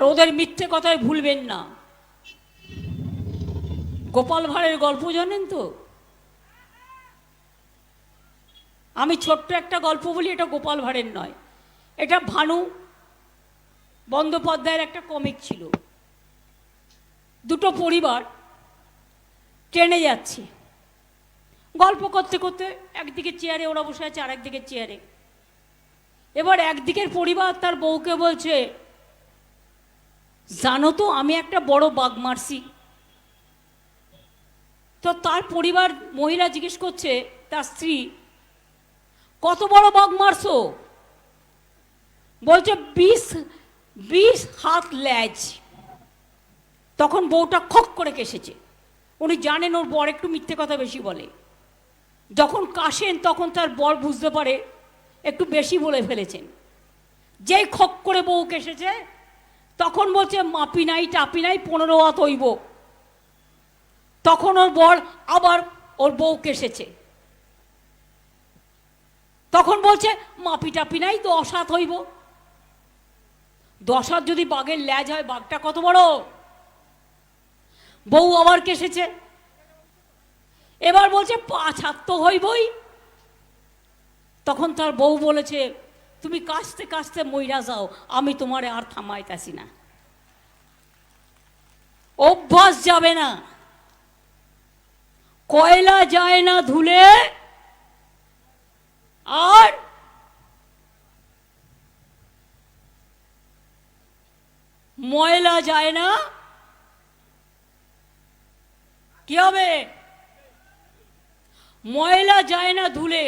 আর ওদের মিথ্যে কথায় ভুলবেন না। গোপাল ভাঁড়ের গল্প জানেন তো? আমি ছোট্ট একটা গল্প বলি, এটা গোপাল ভাঁড়ের নয়, এটা ভানু বন্দ্যোপাধ্যায়ের একটা কমিক ছিল। দুটো পরিবার ট্রেনে যাচ্ছে, গল্প করতে করতে একদিকে চেয়ারে ওরা বসে আছে, আর একদিকে চেয়ারে। এবার একদিকের পরিবার তার বউকে বলছে, জানো তো আমি একটা বড় বাঘ মারছি। তো তার পরিবার মহিলা জিজ্ঞেস করছে তার স্ত্রী, কত বড় বাঘ মারছো? বলছে 20 হাত ল্যাজ। তখন বউটা খক করে কেসেছে। উনি জানেন ওর বর একটু মিথ্যে কথা বেশি বলে। যখন কাশেন তখন তার বর বুঝতে পারে একটু বেশি বলে ফেলেছেন। যেই খক করে বউ কেসেছে তখন বলছে, মাপি নাই টাপি নাই 15 হাত হইব। তখন ওর বর আবার ওর বউ কেসেছে, তখন বলছে মাপি টাপি নাই 10 হাত হইব। 10 হাত যদি বাঘের ল্যাজ হয়, বাঘটা কত বড়? বউ আবার কেসেছে, এবার বলছে 5 হাত তো হইবই। তখন তার বউ বলেছে, তুমি কাশতে কাশতে মইরা যাও, আমি তোমারে আর থামাইতাছি না। অভ্যাস যাবে না। কয়লা যায় না ধুলে, আর ময়লা যায় না কি হবে? ময়লা যায় না ধুলে,